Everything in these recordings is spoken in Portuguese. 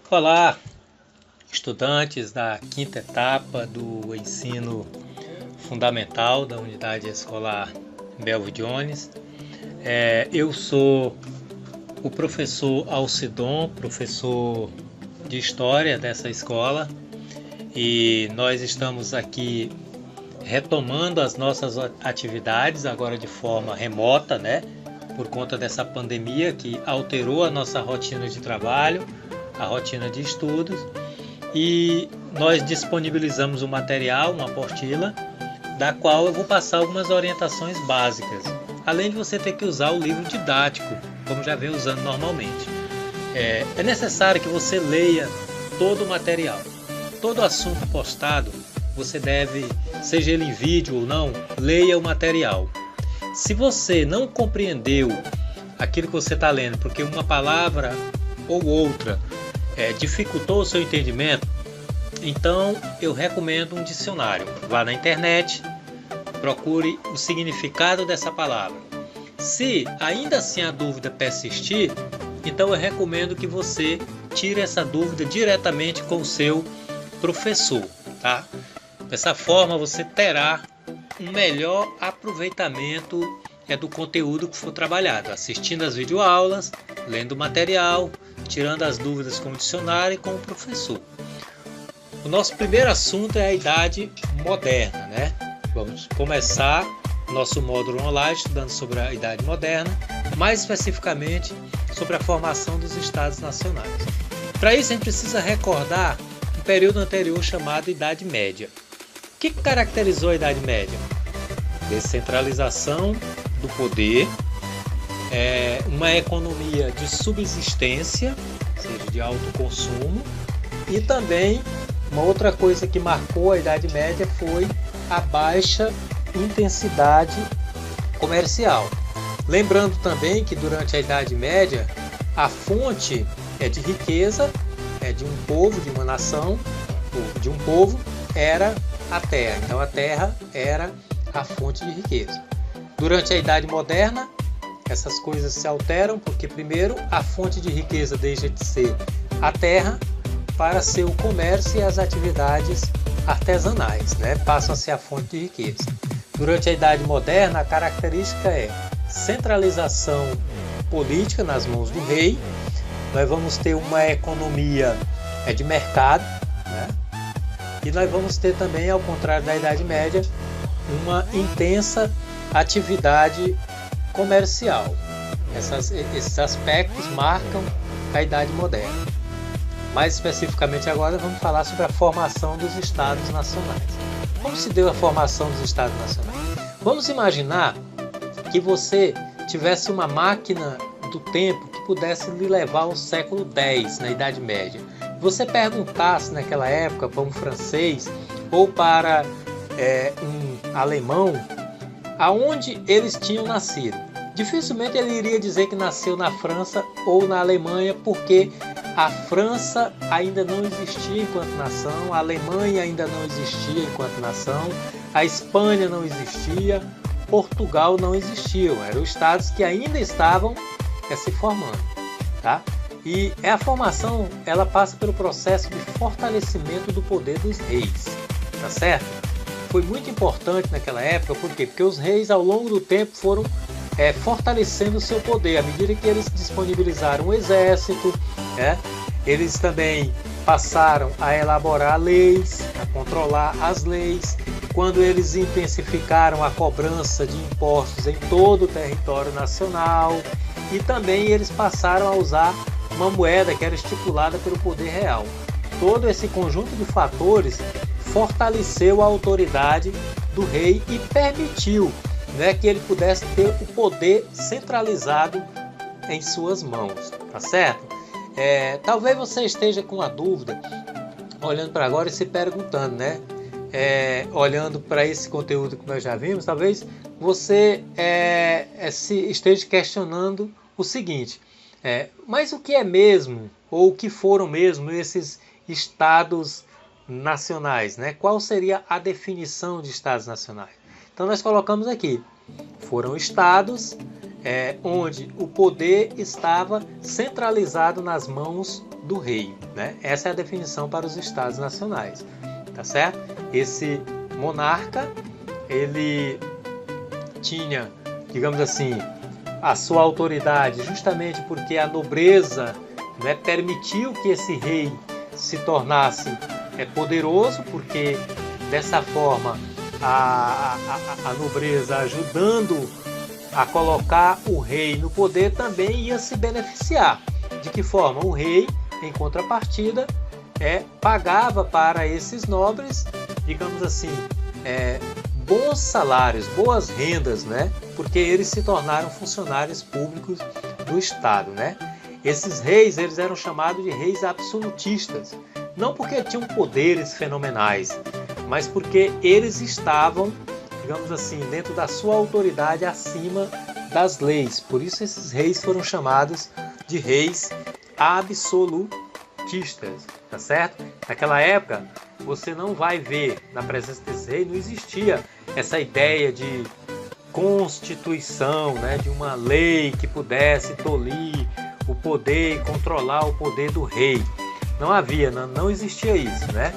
Olá, estudantes da quinta etapa do ensino fundamental da unidade escolar Belvo Jones. Eu sou o professor Alcidon, professor de História dessa escola, e nós estamos aqui retomando as nossas atividades agora de forma remota, né? Por conta dessa pandemia que alterou a nossa rotina de trabalho, a rotina de estudos, e nós disponibilizamos um material, uma apostila, da qual eu vou passar algumas orientações básicas, além de você ter que usar o livro didático, como já vem usando normalmente. É necessário que você leia todo o material, todo assunto postado, você deve, seja ele em vídeo ou não, leia o material. Se você não compreendeu aquilo que você está lendo, porque uma palavra ou outra dificultou o seu entendimento, então eu recomendo um dicionário. Vá na internet, procure o significado dessa palavra. Se ainda assim a dúvida persistir, então eu recomendo que você tire essa dúvida diretamente com o seu professor, tá? Dessa forma você terá um melhor aproveitamento do conteúdo que for trabalhado, assistindo as videoaulas, lendo o material, tirando as dúvidas com o dicionário e com o professor. O nosso primeiro assunto é a Idade Moderna, né? Vamos começar nosso módulo online estudando sobre a Idade Moderna, mais especificamente sobre a formação dos Estados Nacionais. Para isso a gente precisa recordar um período anterior chamado Idade Média. O que caracterizou a Idade Média? Descentralização do poder, uma economia de subsistência, ou seja, de alto consumo, e também uma outra coisa que marcou a Idade Média foi a baixa intensidade comercial. Lembrando também que durante a Idade Média a fonte de riqueza de um povo, de uma nação, de um povo, era a terra. Então a terra era a fonte de riqueza. Durante a Idade Moderna, essas coisas se alteram porque, primeiro, a fonte de riqueza deixa de ser a terra para ser o comércio e as atividades artesanais, né? Passam a ser a fonte de riqueza. Durante a Idade Moderna, a característica é centralização política nas mãos do rei. Nós vamos ter uma economia de mercado, né? E nós vamos ter também, ao contrário da Idade Média, uma intensa atividade comercial. Esses aspectos marcam a Idade Moderna. Mais especificamente agora vamos falar sobre a formação dos Estados Nacionais. Como se deu a formação dos Estados Nacionais? Vamos imaginar que você tivesse uma máquina do tempo que pudesse lhe levar ao século X, na Idade Média. Você perguntasse naquela época para um francês ou para um alemão aonde eles tinham nascido. Dificilmente ele iria dizer que nasceu na França ou na Alemanha, porque a França ainda não existia enquanto nação, a Alemanha ainda não existia enquanto nação, a Espanha não existia, Portugal não existiam. Eram estados que ainda estavam se formando, tá? E a formação, ela passa pelo processo de fortalecimento do poder dos reis, tá certo? Foi muito importante naquela época, por quê? Porque os reis ao longo do tempo foram fortalecendo o seu poder, à medida que eles disponibilizaram o exército, né? Eles também passaram a elaborar leis, a controlar as leis. Quando eles intensificaram a cobrança de impostos em todo o território nacional, e também eles passaram a usar uma moeda que era estipulada pelo poder real. Todo esse conjunto de fatores fortaleceu a autoridade do rei e permitiu, né, que ele pudesse ter o poder centralizado em suas mãos, tá certo? Talvez você esteja com a dúvida, olhando para agora e se perguntando, né? Olhando para esse conteúdo que nós já vimos, talvez você se esteja questionando o seguinte: mas o que é mesmo, ou o que foram mesmo esses estados nacionais, né? Qual seria a definição de estados nacionais? Então nós colocamos aqui: foram estados onde o poder estava centralizado nas mãos do rei, né? Essa é a definição para os estados nacionais, tá certo? Esse monarca, ele tinha, digamos assim, a sua autoridade justamente porque a nobreza, né, permitiu que esse rei se tornasse poderoso, porque dessa forma a nobreza, ajudando a colocar o rei no poder, também ia se beneficiar. De que forma? O rei, em contrapartida, pagava para esses nobres, digamos assim, bons salários, boas rendas, né? Porque eles se tornaram funcionários públicos do Estado, né? Esses reis, eles eram chamados de reis absolutistas, não porque tinham poderes fenomenais, mas porque eles estavam, digamos assim, dentro da sua autoridade acima das leis. Por isso esses reis foram chamados de reis absolutistas, tá certo? Naquela época, você não vai ver, na presença desse rei, não existia essa ideia de constituição, né, de uma lei que pudesse tolir o poder e controlar o poder do rei. Não havia, não existia isso, né?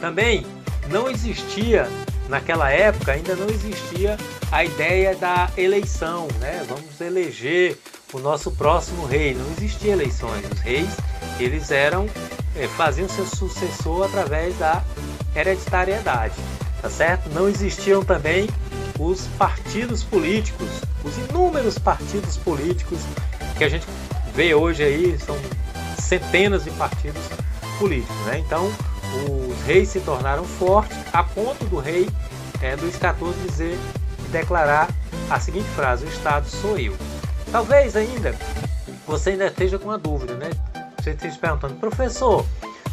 Também não existia, naquela época, ainda não existia a ideia da eleição, né? Vamos eleger o nosso próximo rei. Não existia eleições. Os reis, eles faziam seu sucessor através da hereditariedade, tá certo? Não existiam também os partidos políticos, os inúmeros partidos políticos que a gente vê hoje aí, são centenas de partidos políticos, né? Então, os reis se tornaram fortes a ponto do rei Luís XIV declarar a seguinte frase: o Estado sou eu. Talvez você ainda esteja com uma dúvida, né? Você esteja perguntando: professor,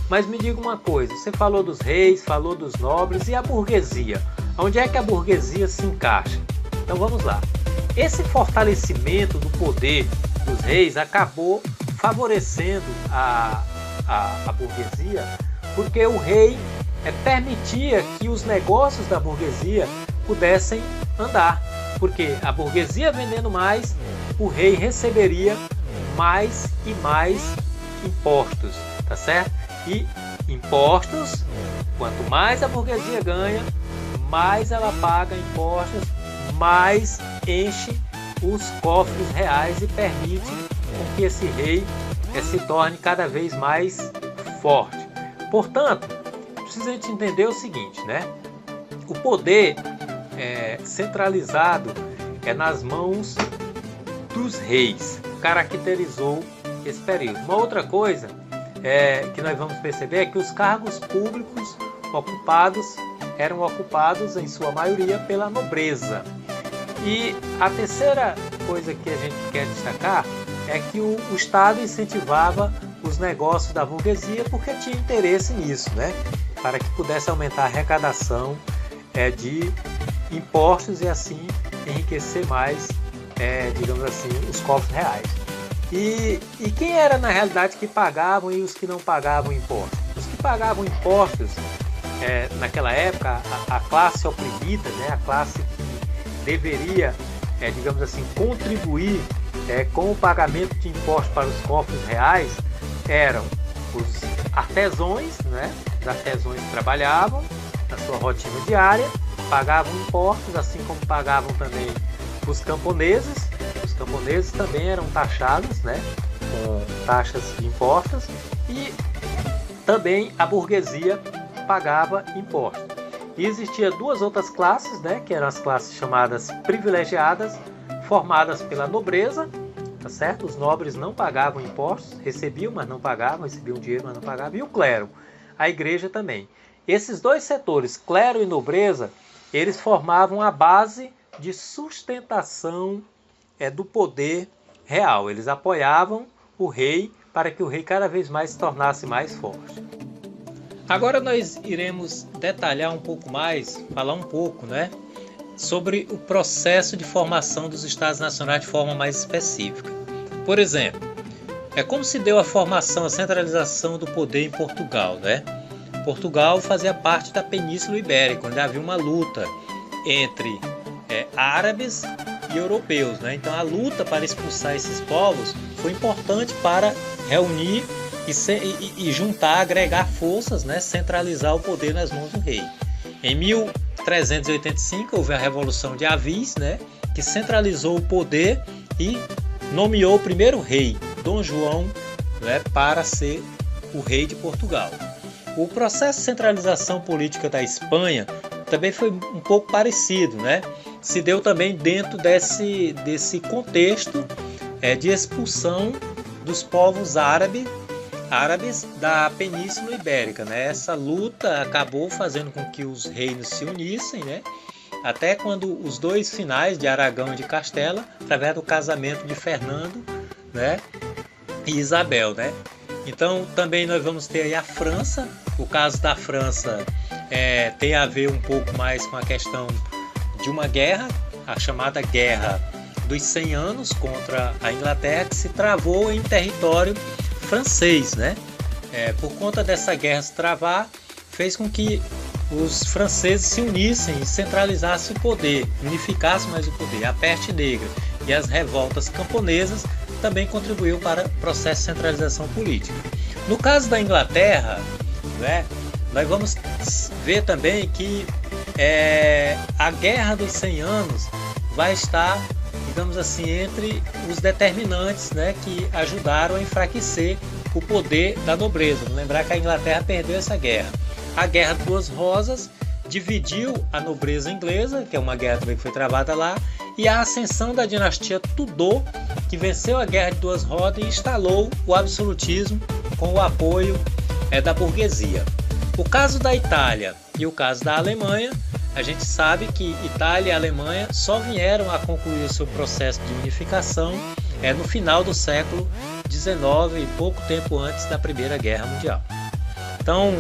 mas me diga uma coisa, você falou dos reis, falou dos nobres, e a burguesia? Onde é que a burguesia se encaixa? Então vamos lá. Esse fortalecimento do poder dos reis acabou favorecendo a burguesia, porque o rei permitia que os negócios da burguesia pudessem andar. Porque a burguesia vendendo mais, o rei receberia mais e mais impostos, tá certo? E impostos, quanto mais a burguesia ganha, mais ela paga impostos, mais enche os cofres reais e permite que esse rei se torne cada vez mais forte. Portanto, precisa gente entender o seguinte, né? O poder centralizado nas mãos dos reis, caracterizou esse período. Uma outra coisa que nós vamos perceber é que os cargos públicos eram ocupados em sua maioria pela nobreza. E a terceira coisa que a gente quer destacar é que o Estado incentivava os negócios da burguesia porque tinha interesse nisso, né? Para que pudesse aumentar a arrecadação de impostos e assim enriquecer mais, digamos assim, os cofres reais. E quem era na realidade que pagavam e os que não pagavam impostos? Os que pagavam impostos naquela época, a classe oprimida, né? A classe que deveria, digamos assim, contribuir com o pagamento de impostos para os cofres reais, eram os artesãos, né? Os artesãos trabalhavam na sua rotina diária, pagavam impostos, assim como pagavam também os camponeses. Os camponeses também eram taxados, né? Com taxas de impostos, e também a burguesia pagava impostos. E existia duas outras classes, né? Que eram as classes chamadas privilegiadas, formadas pela nobreza, tá certo? Os nobres não pagavam impostos, recebiam, mas não pagavam, recebiam dinheiro, mas não pagavam, e o clero, a igreja também. Esses dois setores, clero e nobreza, eles formavam a base de sustentação do poder real. Eles apoiavam o rei para que o rei cada vez mais se tornasse mais forte. Agora nós iremos detalhar um pouco mais, falar um pouco, né, sobre o processo de formação dos Estados Nacionais de forma mais específica. Por exemplo, como se deu a formação, a centralização do poder em Portugal, né? Portugal fazia parte da Península Ibérica, onde havia uma luta entre árabes e europeus, né? Então a luta para expulsar esses povos foi importante para reunir e juntar, agregar forças, né? Centralizar o poder nas mãos do rei. Em 1385 houve a Revolução de Avis, né? Que centralizou o poder e nomeou o primeiro rei, Dom João, né? Para ser o rei de Portugal. O processo de centralização política da Espanha também foi um pouco parecido, né? Se deu também dentro desse contexto de expulsão dos povos árabes da Península Ibérica, né? Essa luta acabou fazendo com que os reinos se unissem, né? Até quando os dois finais de Aragão e de Castela, através do casamento de Fernando, né? E Isabel, né? Então também nós vamos ter aí a França. O caso da França tem a ver um pouco mais com a questão de uma guerra, a chamada Guerra dos 100 Anos contra a Inglaterra, que se travou em território francês, né? Por conta dessa guerra se travar, fez com que os franceses se unissem e centralizassem o poder, unificassem mais o poder. A peste negra e as revoltas camponesas também contribuiu para o processo de centralização política. No caso da Inglaterra, né, nós vamos ver também que a Guerra dos 100 Anos vai estar, digamos assim, entre os determinantes, né, que ajudaram a enfraquecer o poder da nobreza. Vamos lembrar que a Inglaterra perdeu essa guerra. A Guerra de Duas Rosas dividiu a nobreza inglesa, que é uma guerra também que foi travada lá, e a ascensão da dinastia Tudor, que venceu a Guerra de Duas Rosas e instalou o absolutismo com o apoio da burguesia. O caso da Itália e o caso da Alemanha, a gente sabe que Itália e Alemanha só vieram a concluir o seu processo de unificação no final do século XIX, pouco tempo antes da Primeira Guerra Mundial. Então,